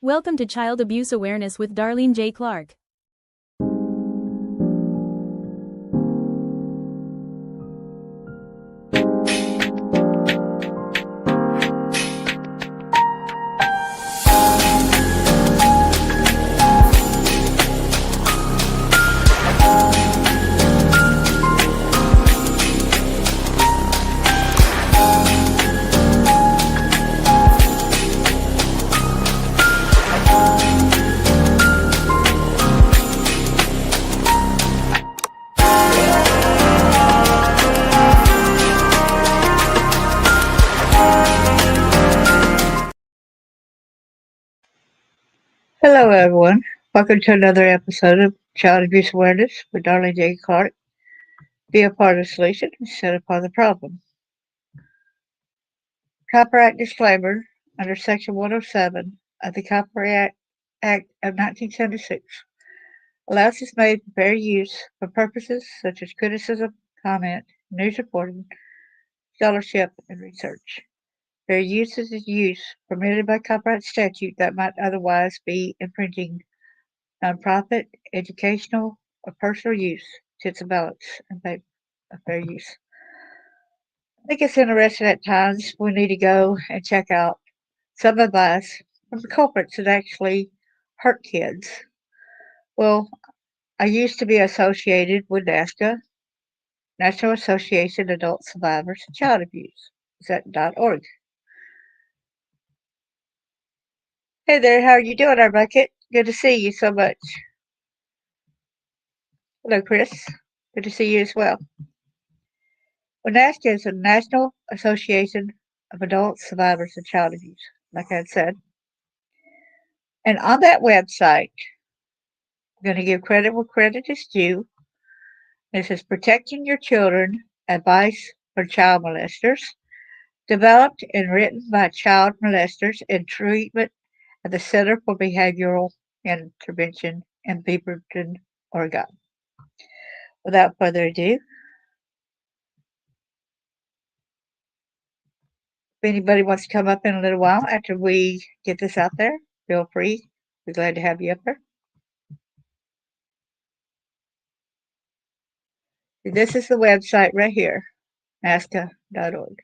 Welcome to Child Abuse Awareness with Darlene J. Clark. Hello, everyone. Welcome to another episode of Child Abuse Awareness with Darlene J. Clark. Be a part of the solution instead of part of the problem. Copyright disclaimer under Section 107 of the Copyright Act of 1976 allows this made for fair use for purposes such as criticism, comment, news reporting, scholarship, and research. Fair use is use permitted by copyright statute that might otherwise be infringing nonprofit, educational, or personal use, checks and balance, and fair use. I think it's interesting at times we need to go and check out some advice from the culprits that actually hurt kids. Well, I used to be associated with NASCA, National Association of Adult Survivors of Child Abuse. Is that .org? Hey there, how are you doing, our bucket? Good to see you so much. Hello, Chris. Good to see you as well. Well, NASCA is the National Association of Adult Survivors of Child Abuse, like I said. And on that website, I'm going to give credit where credit is due. This is Protecting Your Children, Advice for Child Molesters, developed and written by child molesters in treatment at the Center for Behavioral Intervention in Beaverton, Oregon. Without further ado, if anybody wants to come up in a little while after we get this out there, feel free. We're glad to have you up there. This is the website right here, nasca.org.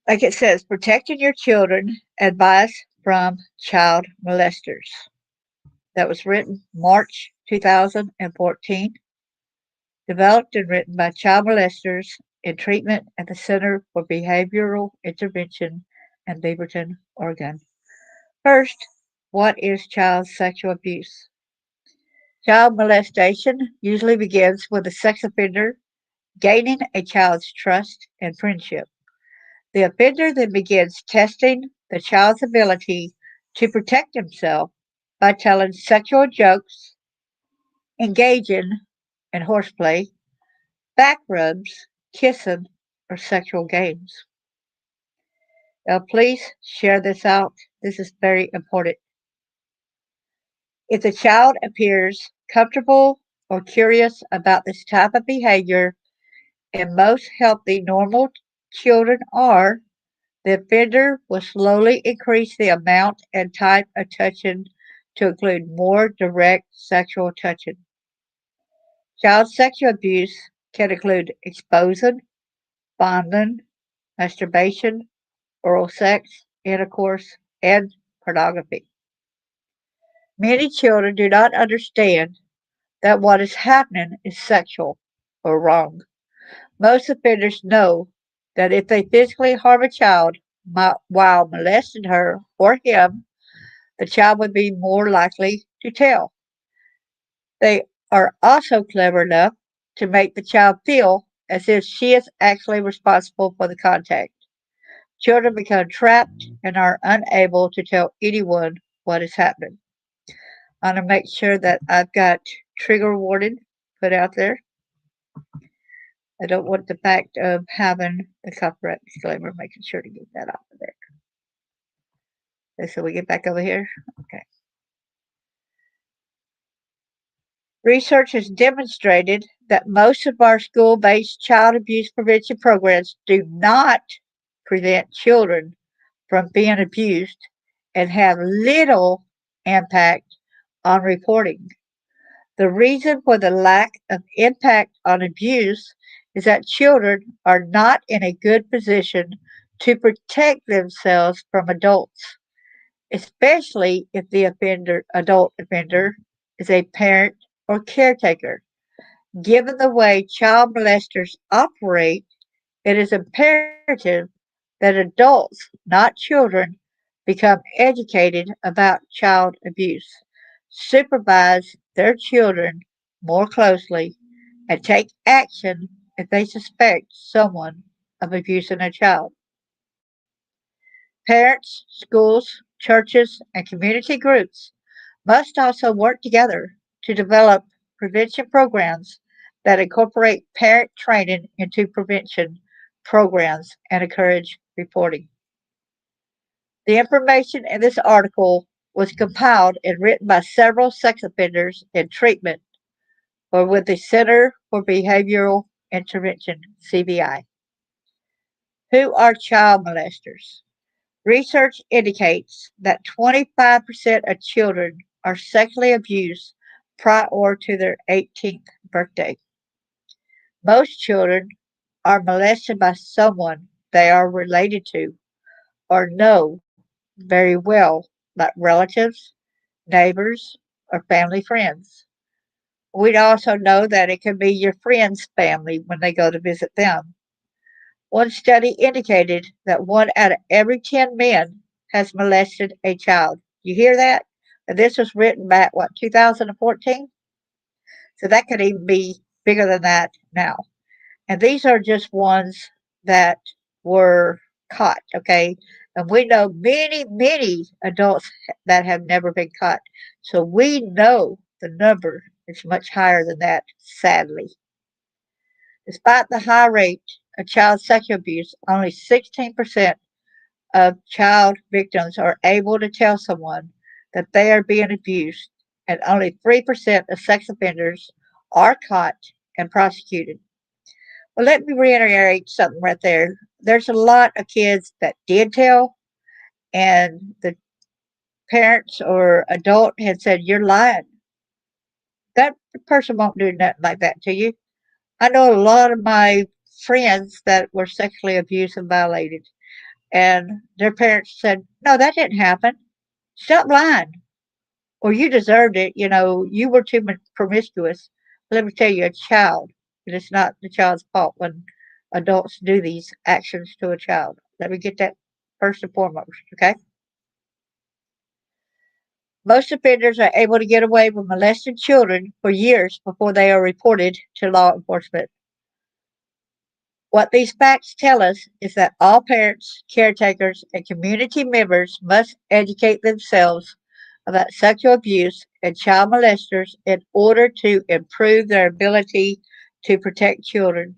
Like it says, Protecting Your Children, Advice from Child Molesters. That was written March 2014, developed and written by child molesters in treatment at the Center for Behavioral Intervention in Beaverton, Oregon. First, what is child sexual abuse? Child molestation usually begins with a sex offender gaining a child's trust and friendship. The offender then begins testing the child's ability to protect himself by telling sexual jokes, engaging in horseplay, back rubs, kissing, or sexual games. Now, please share this out. This is very important. If the child appears comfortable or curious about this type of behavior, and most healthy, normal children are, the offender will slowly increase the amount and type of touching to include more direct sexual touching. Child sexual abuse can include exposing, fondling, masturbation, oral sex, intercourse, and pornography. Many children do not understand that what is happening is sexual or wrong. Most offenders know that if they physically harm a child while molesting her or him, the child would be more likely to tell. They are also clever enough to make the child feel as if she is actually responsible for the contact. Children become trapped and are unable to tell anyone what is happening. I want to make sure that I've got trigger warning put out there. I don't want the fact of having the copyright disclaimer, making sure to get that off of there. Okay, so we get back over here. Okay. Research has demonstrated that most of our school based child abuse prevention programs do not prevent children from being abused and have little impact on reporting. The reason for the lack of impact on abuse is that children are not in a good position to protect themselves from adults, especially if the adult offender is a parent or caretaker. Given the way child molesters operate, it is imperative that adults, not children, become educated about child abuse, supervise their children more closely, and take action if they suspect someone of abusing a child. Parents, schools, churches, and community groups must also work together to develop prevention programs that incorporate parent training into prevention programs and encourage reporting. The information in this article was compiled and written by several sex offenders in treatment or with the Center for Behavioral Intervention, CBI. Who are child molesters? Research indicates that 25% of children are sexually abused prior to their 18th birthday. Most children are molested by someone they are related to or know very well, like relatives, neighbors, or family friends. We'd also know that it can be your friend's family when they go to visit them. One study indicated that 1 out of every 10 men has molested a child. You hear that? And this was written back, what, 2014? So that could even be bigger than that now. And these are just ones that were caught, okay? And we know many, many adults that have never been caught. So we know the number is much higher than that, sadly. Despite the high rate of child sexual abuse, only 16% of child victims are able to tell someone that they are being abused, and only 3% of sex offenders are caught and prosecuted. Well, let me reiterate something right there. There's a lot of kids that did tell, and the parents or adult had said, "You're lying." That person won't do nothing like that to you. I know a lot of my friends that were sexually abused and violated, and their parents said, "No, that didn't happen. Stop lying, or you deserved it. You know, you were too promiscuous." Let me tell you, a child, it is not the child's fault when adults do these actions to a child. Let me get that first and foremost, okay? Most offenders are able to get away with molesting children for years before they are reported to law enforcement. What these facts tell us is that all parents, caretakers, and community members must educate themselves about sexual abuse and child molesters in order to improve their ability to protect children.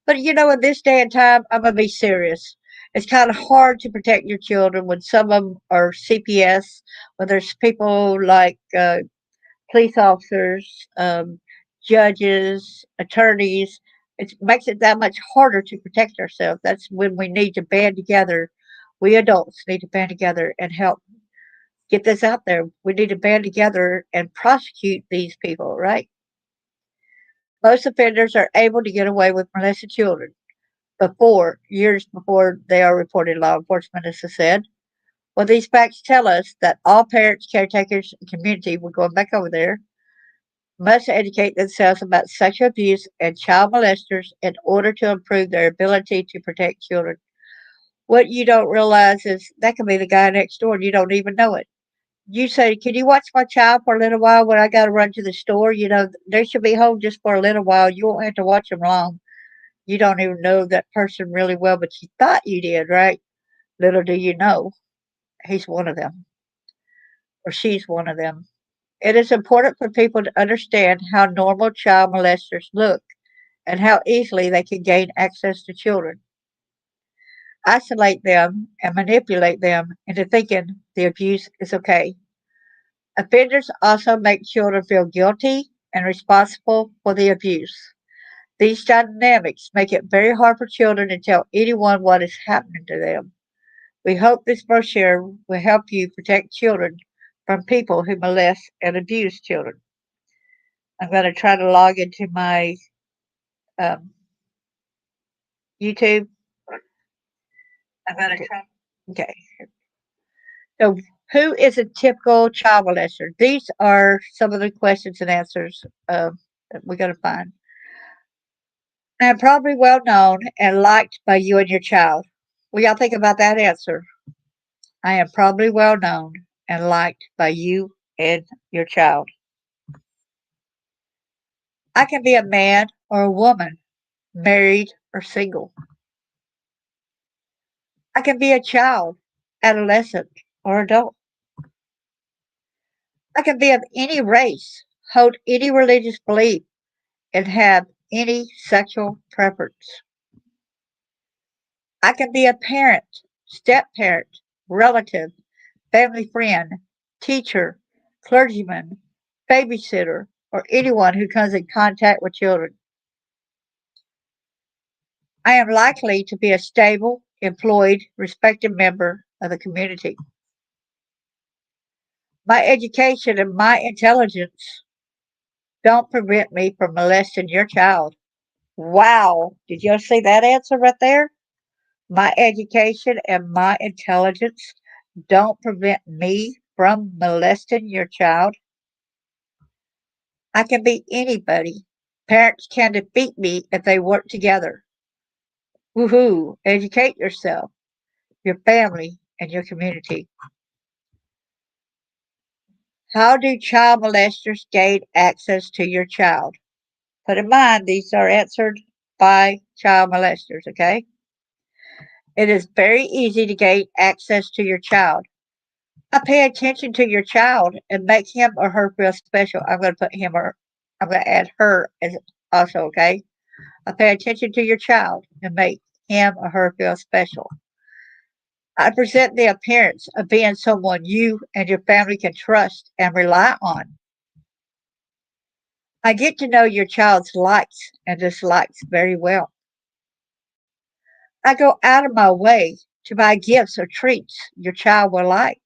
But you know, in this day and time, I'm going to be serious. It's kind of hard to protect your children when some of them are CPS, when there's people like police officers, judges, attorneys. It makes it that much harder to protect ourselves. That's when we need to band together. We adults need to band together and help get this out there. We need to band together and prosecute these people, right? Most offenders are able to get away with molested children years before they are reported to law enforcement, as I said. Well, these facts tell us that all parents, caretakers, and community, we're going back over there, must educate themselves about sexual abuse and child molesters in order to improve their ability to protect children. What you don't realize is that can be the guy next door and you don't even know it. You say, "Can you watch my child for a little while when I got to run to the store?" You know, they should be home just for a little while. You won't have to watch them long. You don't even know that person really well, but you thought you did, right? Little do you know, he's one of them or she's one of them. It is important for people to understand how normal child molesters look and how easily they can gain access to children, isolate them, and manipulate them into thinking the abuse is okay. Offenders also make children feel guilty and responsible for the abuse. These dynamics make it very hard for children to tell anyone what is happening to them. We hope this brochure will help you protect children from people who molest and abuse children. I'm going to try to log into my um, YouTube. I'm going to try. Okay. So, who is a typical child molester? These are some of the questions and answers that we're going to find. I am probably well known and liked by you and your child. What y'all think about that answer? I am probably well known and liked by you and your child. I can be a man or a woman, married or single. I can be a child, adolescent, or adult. I can be of any race, hold any religious belief, and have any sexual preference. I can be a parent, step parent, relative, family friend, teacher, clergyman, babysitter, or anyone who comes in contact with children. I am likely to be a stable, employed, respected member of the community. My education and my intelligence don't prevent me from molesting your child. Wow. Did you see that answer right there? My education and my intelligence don't prevent me from molesting your child. I can be anybody. Parents can defeat me if they work together. Woohoo! Educate yourself, your family, and your community. How do child molesters gain access to your child? Put in mind, these are answered by child molesters, okay? It is very easy to gain access to your child. I pay attention to your child and make him or her feel special. I'm going to put him or I'm going to add her as also, okay? I pay attention to your child and make him or her feel special. I present the appearance of being someone you and your family can trust and rely on. I get to know your child's likes and dislikes very well. I go out of my way to buy gifts or treats your child will like.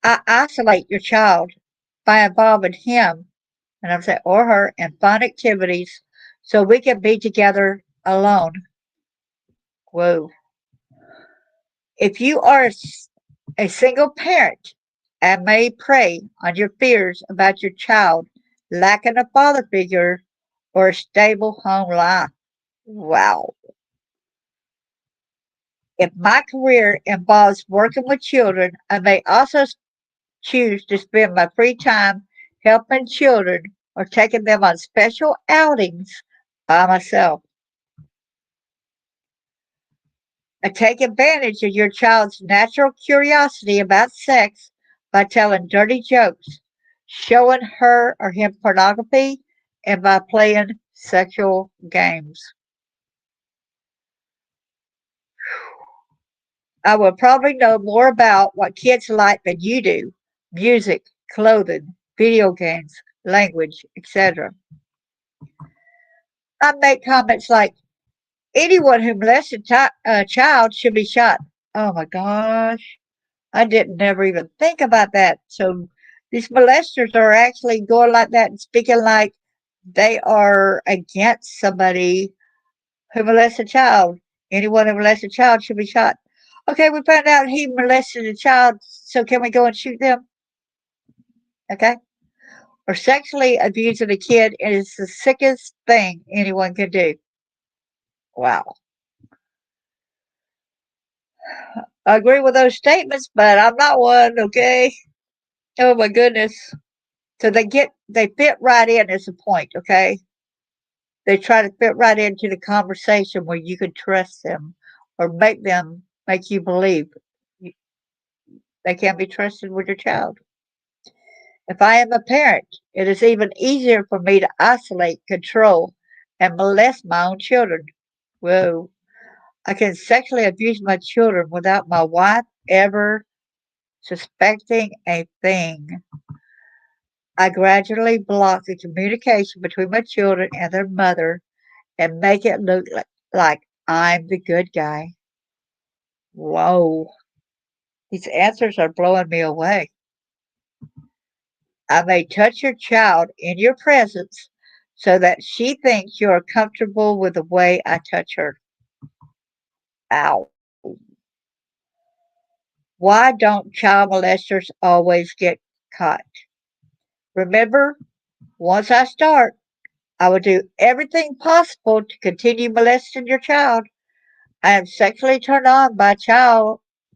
I isolate your child by involving him, and I'm saying or her, in fun activities so we can be together alone. Whoa. If you are a single parent and may prey on your fears about your child lacking a father figure or a stable home life. Wow. If my career involves working with children, I may also choose to spend my free time helping children or taking them on special outings by myself. I take advantage of your child's natural curiosity about sex by telling dirty jokes, showing her or him pornography, and by playing sexual games. I will probably know more about what kids like than you do: music, clothing, video games, language, etc. I make comments like, anyone who molests a child should be shot. Oh my gosh. I didn't never even think about that. So these molesters are actually going like that and speaking like they are against somebody who molests a child. Anyone who molests a child should be shot. Okay, we found out he molested a child, so can we go and shoot them? Okay. Or sexually abusing a kid is the sickest thing anyone can do. Wow. I agree with those statements, but I'm not one, okay? Oh my goodness. So they fit right in is the point, okay? They try to fit right into the conversation where you can trust them or make you believe they can be trusted with your child. If I am a parent, it is even easier for me to isolate, control, and molest my own children. Whoa. I can sexually abuse my children without my wife ever suspecting a thing. I gradually block the communication between my children and their mother and make it look like I'm the good guy. Whoa, these answers are blowing me away. I may touch your child in your presence so that she thinks you are comfortable with the way I touch her. Ow. Why don't child molesters always get caught? Remember, once I start, I will do everything possible to continue molesting your child. I am sexually turned on by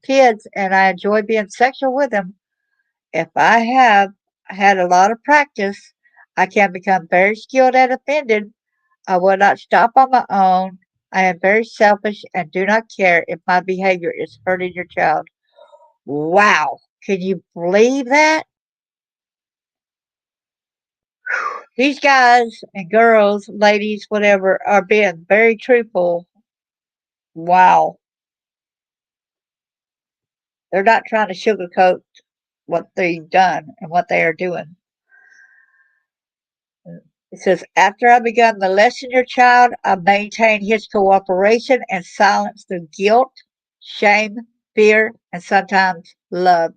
kids and I enjoy being sexual with them. If I have had a lot of practice, I can become very skilled at offending. I will not stop on my own. I am very selfish and do not care if my behavior is hurting your child. Wow. Can you believe that? These guys and girls, ladies, whatever, are being very truthful. Wow. They're not trying to sugarcoat what they've done and what they are doing. It says, after I begun molesting your child, I maintain his cooperation and silence through guilt, shame, fear, and sometimes love.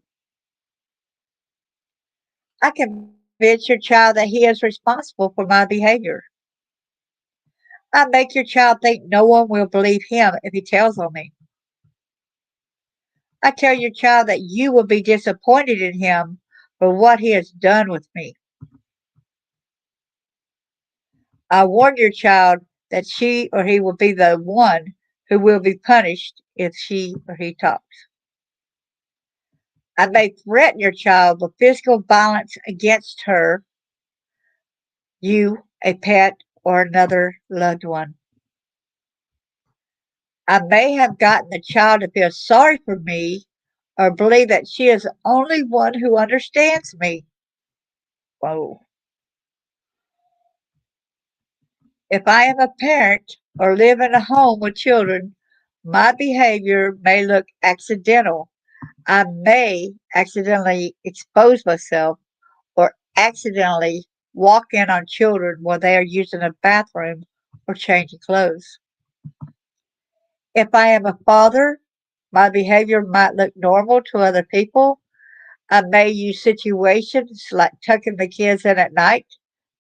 I convince your child that he is responsible for my behavior. I make your child think no one will believe him if he tells on me. I tell your child that you will be disappointed in him for what he has done with me. I warn your child that she or he will be the one who will be punished if she or he talks. I may threaten your child with physical violence against her, you, a pet, or another loved one. I may have gotten the child to feel sorry for me or believe that she is the only one who understands me. Whoa. If I am a parent or live in a home with children, my behavior may look accidental. I may accidentally expose myself or accidentally walk in on children while they are using a bathroom or changing clothes. If I am a father, my behavior might look normal to other people. I may use situations like tucking the kids in at night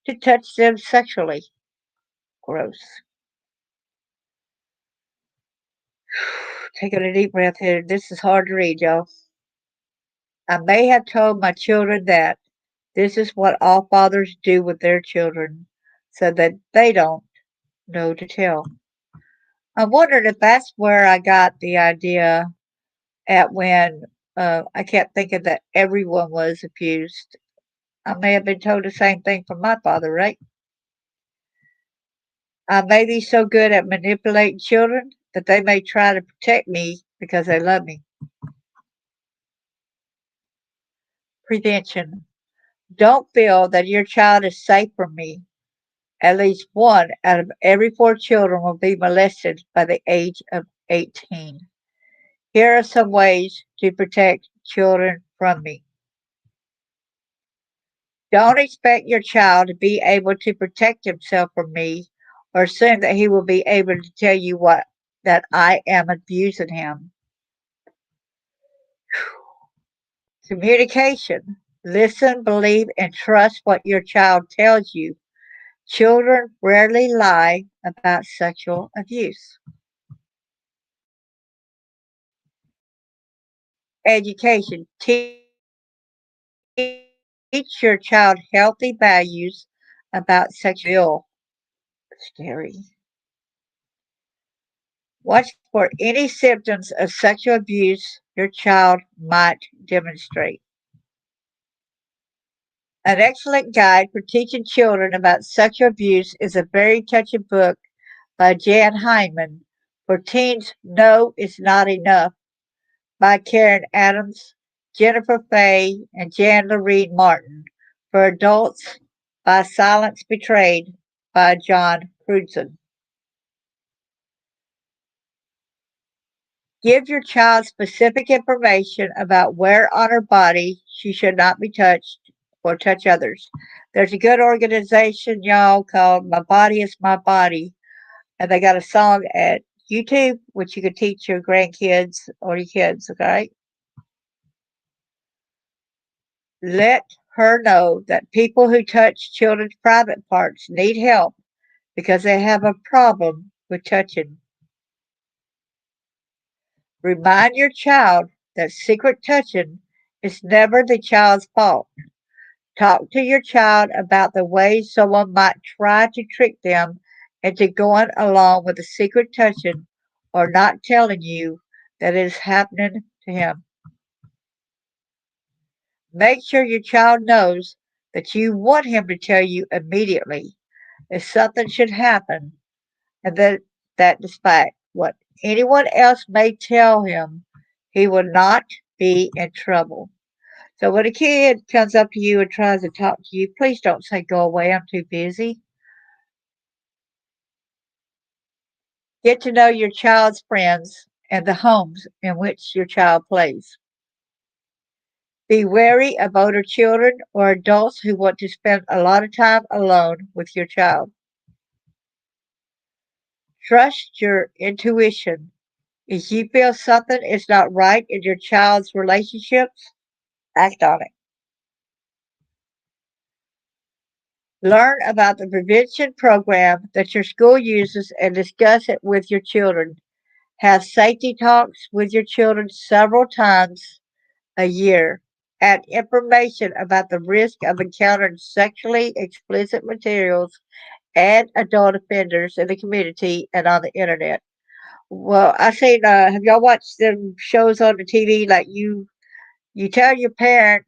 to touch them sexually. Gross. Taking a deep breath here. This is hard to read, y'all. I may have told my children that this is what all fathers do with their children so that they don't know to tell. I wondered if that's where I got the idea at when I kept thinking that everyone was abused. I may have been told the same thing from my father, right? I may be so good at manipulating children that they may try to protect me because they love me. Prevention. Don't feel that your child is safe from me. At least one out of every four children will be molested by the age of 18. Here are some ways to protect children from me. Don't expect your child to be able to protect himself from me or assume that he will be able to tell you what that I am abusing him. Communication. Listen, believe, and trust what your child tells you. Children rarely lie about sexual abuse. Education. Teach your child healthy values about sexual abuse. Scary. Watch for any symptoms of sexual abuse your child might demonstrate. An excellent guide for teaching children about sexual abuse is a very touching book by Jan Hyman, For Teens No It's Not Enough by Karen Adams, Jennifer Fay, and Jan Lorene Martin. For adults, by Silence Betrayed by John Crudson. Give your child specific information about where on her body she should not be touched or touch others. There's a good organization, y'all, called My Body is My Body, and they got a song at YouTube which you could teach your grandkids or your kids, okay? Let her know that people who touch children's private parts need help because they have a problem with touching. Remind your child that secret touching is never the child's fault. Talk to your child about the ways someone might try to trick them into going along with the secret touching or not telling you that it is happening to him. Make sure your child knows that you want him to tell you immediately if something should happen, and that despite what anyone else may tell him, he will not be in trouble. So when a kid comes up to you and tries to talk to you, please don't say, "Go away, I'm too busy." Get to know your child's friends and the homes in which your child plays. Be wary of older children or adults who want to spend a lot of time alone with your child. Trust your intuition. If you feel something is not right in your child's relationships, act on it. Learn about the prevention program that your school uses and discuss it with your children. Have safety talks with your children several times a year. Add information about the risk of encountering sexually explicit materials and adult offenders in the community and on the internet. Well, I seen. Have y'all watched them shows on the TV like you tell you tell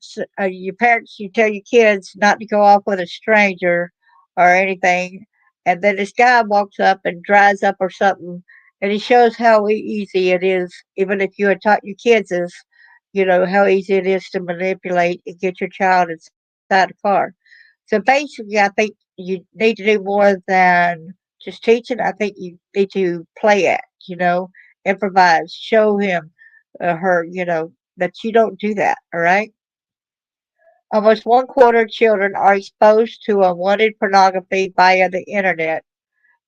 your kids not to go off with a stranger or anything, and then this guy walks up and dries up or something, and he shows how easy it is, even if you had taught your kids this, how easy it is to manipulate and get your child inside a car. So basically, I think you need to do more than just teaching. I think you need to play it, improvise, show him, her, that you don't do that, all right? Almost one quarter of children are exposed to unwanted pornography via the internet.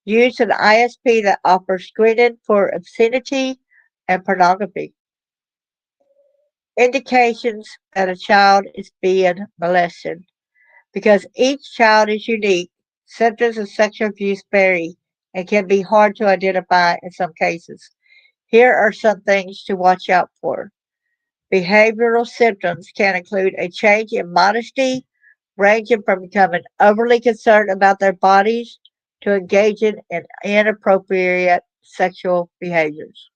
Use an ISP that offers screening for obscenity and pornography. Indications that a child is being molested. Because each child is unique, symptoms of sexual abuse vary and can be hard to identify in some cases. Here are some things to watch out for. Behavioral symptoms can include a change in modesty, ranging from becoming overly concerned about their bodies to engaging in inappropriate sexual behaviors.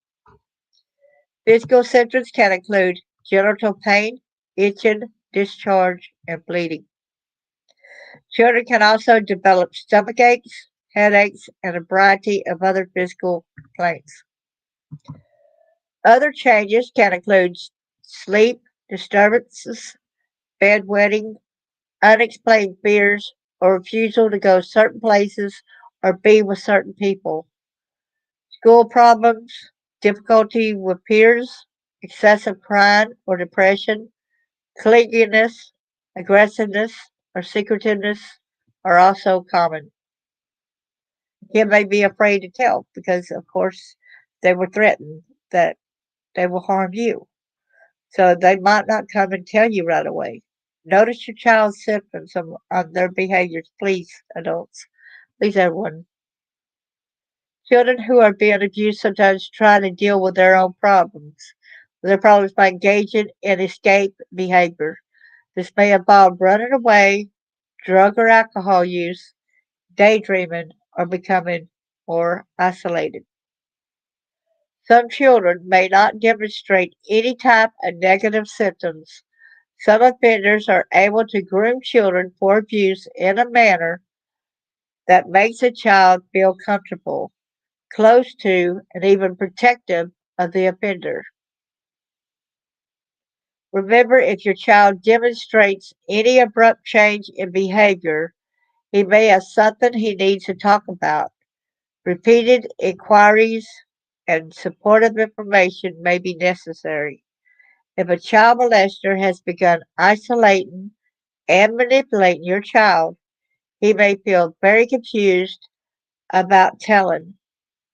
Physical symptoms can include genital pain, itching, discharge, and bleeding. Children can also develop stomach aches, headaches, and a variety of other physical complaints. Other changes can include sleep disturbances, bedwetting, unexplained fears, or refusal to go certain places or be with certain people, school problems, difficulty with peers, excessive crying or depression, clinginess, aggressiveness, or secretiveness are also common. He may be afraid to tell because, of course, they were threatened that they will harm you. So they might not come and tell you right away. Notice your child's symptoms of their behaviors, please, adults. Please, everyone. Children who are being abused sometimes try to deal with their own problems. Their problems by engaging in escape behavior. This may involve running away, drug or alcohol use, daydreaming, or becoming more isolated. Some children may not demonstrate any type of negative symptoms. Some offenders are able to groom children for abuse in a manner that makes a child feel comfortable, close to, and even protective of the offender. Remember, if your child demonstrates any abrupt change in behavior, he may have something he needs to talk about. Repeated inquiries and supportive information may be necessary. If a child molester has begun isolating and manipulating your child, he may feel very confused about telling.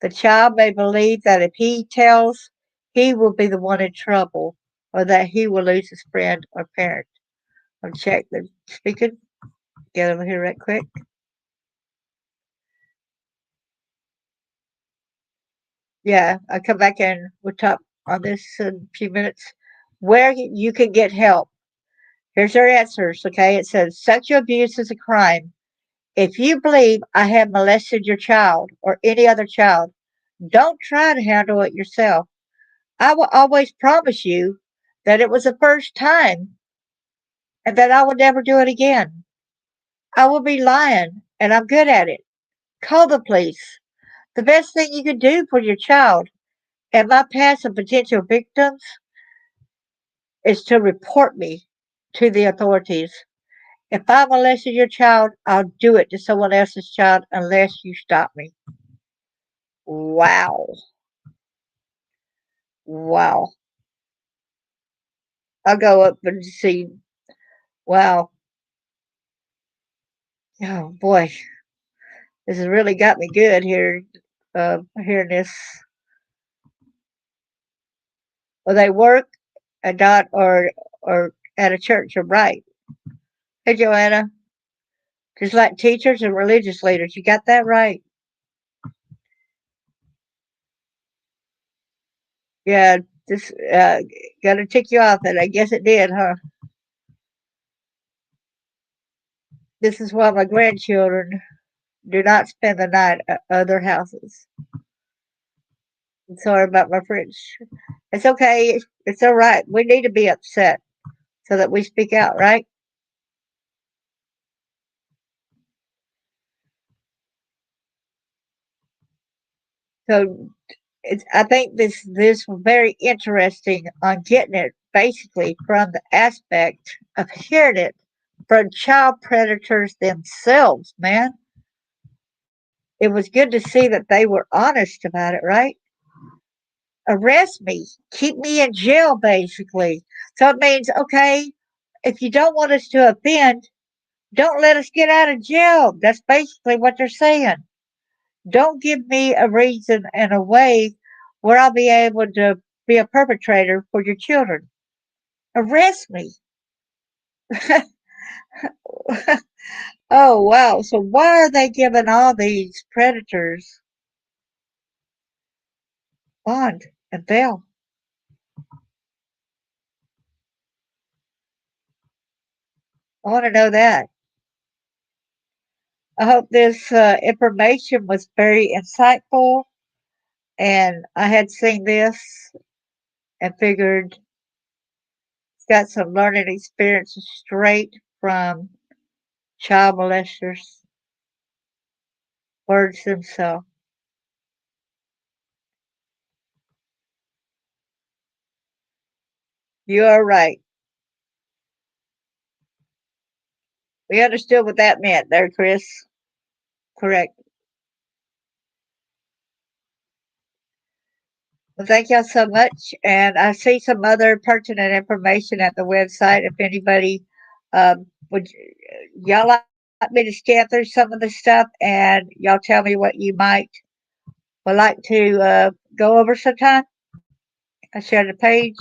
The child may believe that if he tells, he will be the one in trouble or that he will lose his friend or parent. I'll check the speaking. Get over here right quick. Yeah, I'll come back and we'll talk on this in a few minutes. Where you can get help. Here's our answers, okay? It says sexual abuse is a crime. If you believe I have molested your child or any other child, don't try to handle it yourself. I will always promise you that it was the first time and that I will never do it again. I will be lying and I'm good at it. Call the police. The best thing you can do for your child and my past and potential victims is to report me to the authorities. If I molested your child, I'll do it to someone else's child unless you stop me. Wow. Wow. I'll go up and see. Wow. Oh boy. This has really got me good here. Hearing this. Well, they work at dot or at a church. You're right. Hey, Joanna. Just like teachers and religious leaders, you got that right. Yeah, this got to tick you off, and I guess it did, huh? This is why my grandchildren do not spend the night at other houses. I'm sorry about my French. It's okay. It's all right. We need to be upset so that we speak out, right? So I think this was very interesting on getting it basically from the aspect of hearing it from child predators themselves, man. It was good to see that they were honest about it, right? Arrest me, keep me in jail, basically. So it means, okay, if you don't want us to offend, don't let us get out of jail. That's basically what they're saying. Don't give me a reason and a way where I'll be able to be a perpetrator for your children. Arrest me. Oh, wow. So why are they giving all these predators bond and bail? I want to know that. I hope this information was very insightful. And I had seen this and figured it's got some learning experiences straight from child molesters' words themselves. You are right. We understood what that meant there, Chris. Correct. Well, thank y'all so much. And I see some other pertinent information at the website. If anybody would y'all like me to scan through some of the stuff and y'all tell me what you might would like to go over sometime? I shared the page.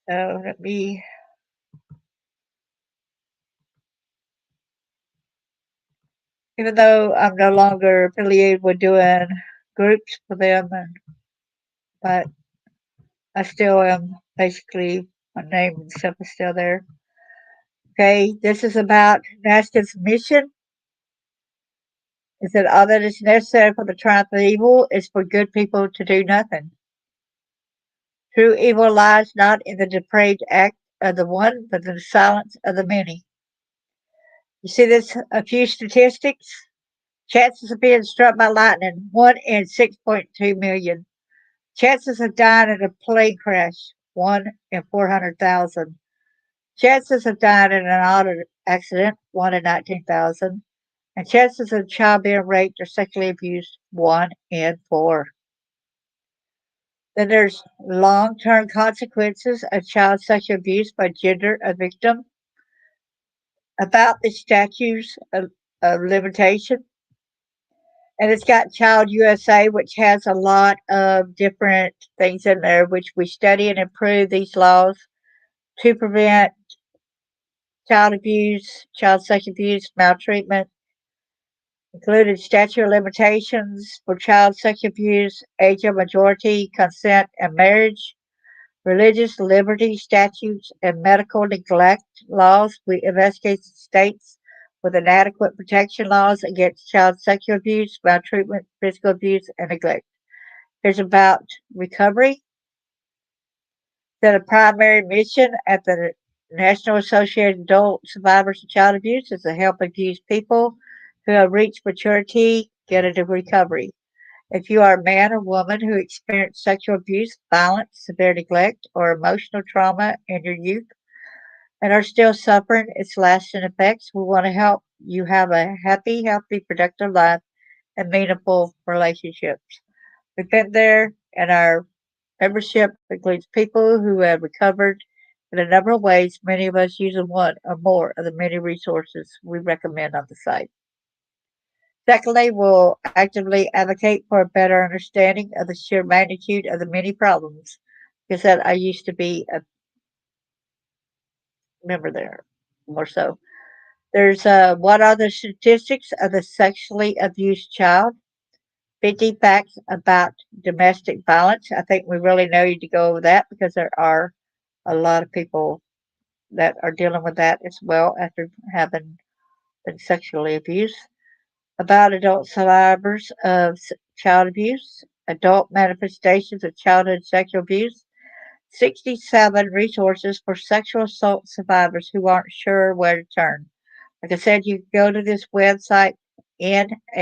So let me, even though I'm no longer affiliated with doing groups for them, but I still am basically, my name and stuff is still there. Okay, this is about NASCA's mission. It said all that is necessary for the triumph of evil is for good people to do nothing. True evil lies not in the depraved act of the one, but in the silence of the many. You see this? A few statistics. Chances of being struck by lightning, 1 in 6.2 million. Chances of dying in a plane crash, 1 in 400,000. Chances of dying in an auto accident, 1 in 19,000. And chances of a child being raped or sexually abused, 1 in 4. Then there's long-term consequences of child sexual abuse by gender a victim. About the statutes of limitation, and it's got Child USA, which has a lot of different things in there, which we study and improve these laws to prevent child abuse, child sex abuse, maltreatment, including statute of limitations for child sex abuse, age of majority, consent, and marriage, religious liberty statutes, and medical neglect laws. We investigate states with inadequate protection laws against child sexual abuse, maltreatment, physical abuse, and neglect. Here's about recovery. The primary mission at the National Association of Adult Survivors of Child Abuse is to help abused people who have reached maturity get into recovery. If you are a man or woman who experienced sexual abuse, violence, severe neglect, or emotional trauma in your youth and are still suffering its lasting effects, we want to help you have a happy, healthy, productive life and meaningful relationships. We've been there, and our membership includes people who have recovered in a number of ways, many of us using one or more of the many resources we recommend on the site. Secondly, we'll actively advocate for a better understanding of the sheer magnitude of the many problems. Because that I used to be a member there, more so. There's what are the statistics of the sexually abused child? 50 facts about domestic violence. I think we really need to go over that because there are a lot of people that are dealing with that as well after having been sexually abused. About adult survivors of child abuse, adult manifestations of childhood sexual abuse, 67 resources for sexual assault survivors who aren't sure where to turn. Like I said, you can go to this website, naasca.org,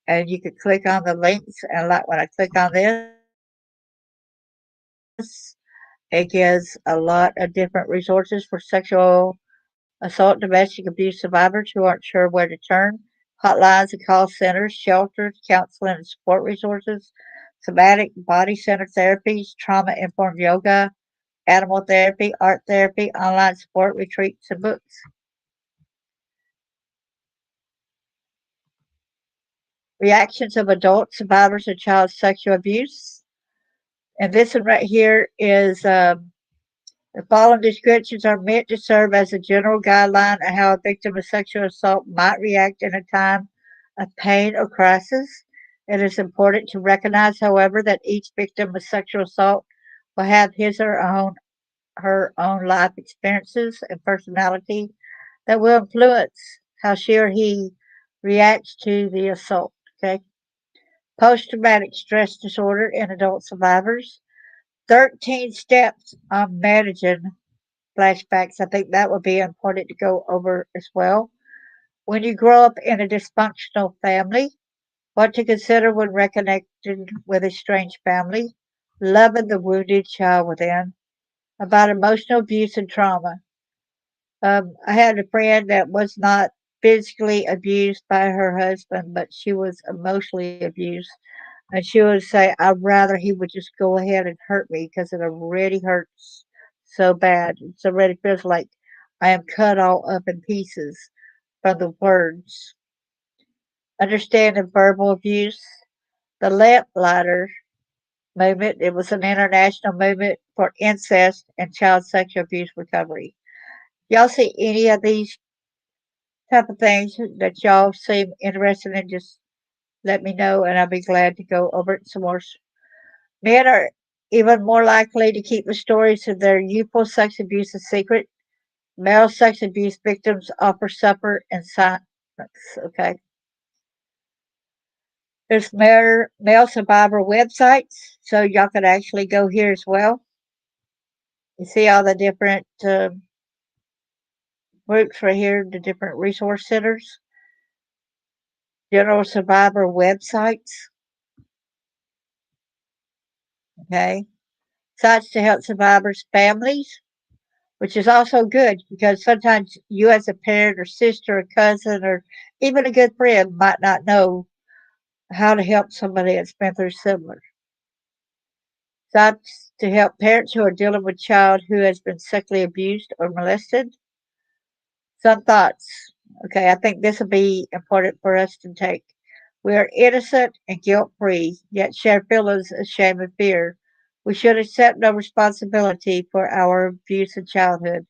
and you can click on the links. And like when I click on this, it gives a lot of different resources for sexual assault, domestic abuse survivors who aren't sure where to turn, hotlines and call centers, shelters, counseling and support resources, somatic body center therapies, trauma informed yoga, animal therapy, art therapy, online support retreats, and books. Reactions of adult survivors of child sexual abuse. And this one right here is the following descriptions are meant to serve as a general guideline of how a victim of sexual assault might react in a time of pain or crisis. It is important to recognize, however, that each victim of sexual assault will have his or her own life experiences and personality that will influence how she or he reacts to the assault. Okay. Post traumatic stress disorder in adult survivors. 13 steps on managing flashbacks. I think that would be important to go over as well. When you grow up in a dysfunctional family, what to consider when reconnecting with a strange family, loving the wounded child within, about emotional abuse and trauma. I had a friend that was not physically abused by her husband, but she was emotionally abused. And she would say, I'd rather he would just go ahead and hurt me because it already hurts so bad. It already feels like I am cut all up in pieces from the words. Understanding verbal abuse. The Lamplighter movement, it was an international movement for incest and child sexual abuse recovery. Y'all see any of these type of things that y'all seem interested in, just let me know and I'll be glad to go over it some more. Men are even more likely to keep the stories of their youthful sex abuse a secret. Male sex abuse victims often suffer in silence. Okay. There's male survivor websites, so y'all can actually go here as well. You see all the different groups right here, the different resource centers, general survivor websites. Okay. Sites to help survivors' families, which is also good because sometimes you, as a parent or sister or cousin or even a good friend, might not know how to help somebody that's been through similar. Thoughts to help parents who are dealing with a child who has been sexually abused or molested. Some thoughts. Okay, I think this will be important for us to take. We are innocent and guilt free, yet share feelings of shame and fear. We should accept no responsibility for our abuse in childhood.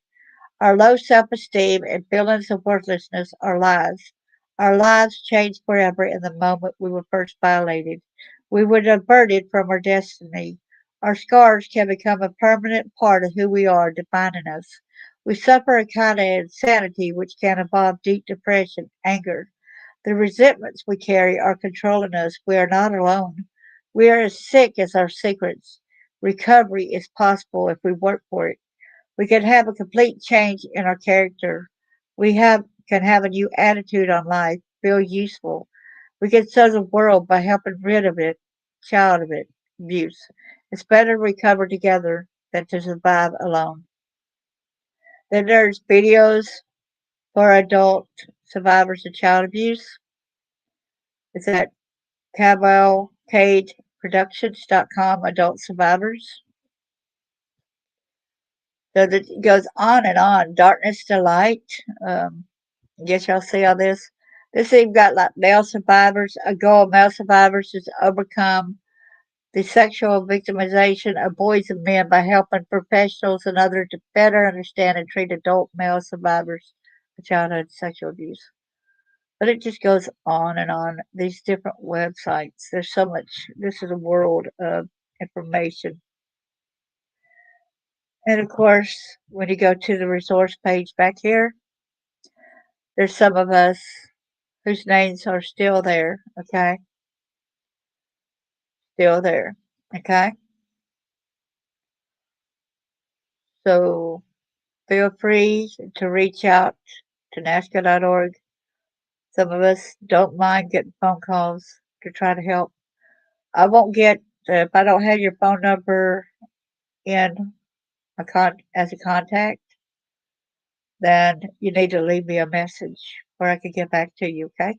Our low self esteem and feelings of worthlessness are lies. Our lives changed forever in the moment we were first violated. We were diverted from our destiny. Our scars can become a permanent part of who we are, defining us. We suffer a kind of insanity which can involve deep depression, anger. The resentments we carry are controlling us. We are not alone. We are as sick as our secrets. Recovery is possible if we work for it. We can have a complete change in our character. Can have a new attitude on life, feel useful. We can serve the world by helping rid of it, child of it, abuse. It's better to recover together than to survive alone. Then there's videos for adult survivors of child abuse. It's at cavalcadeproductions.com, adult survivors. So it goes on and on. Darkness to light. Guess y'all see all this. This even got like male survivors. A goal of male survivors is to overcome the sexual victimization of boys and men by helping professionals and others to better understand and treat adult male survivors of childhood sexual abuse. But it just goes on and on. These different websites. There's so much. This is a world of information. And of course, when you go to the resource page back here, there's some of us whose names are still there. Okay, still there. Okay, so feel free to reach out to NASCA.org. Some of us don't mind getting phone calls to try to help. I won't get if I don't have your phone number in as a contact, then you need to leave me a message where I can get back to you. Okay.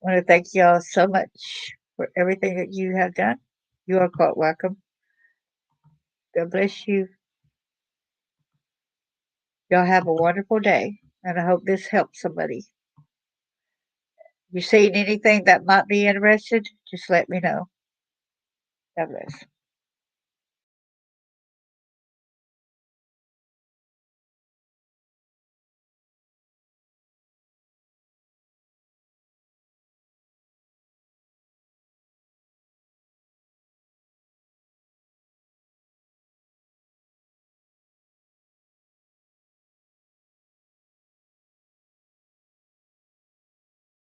I want to thank you all so much for everything that you have done. You are quite welcome. God bless you. Y'all have a wonderful day, and I hope this helps somebody. If you seen anything that might be interested, just let me know. God bless.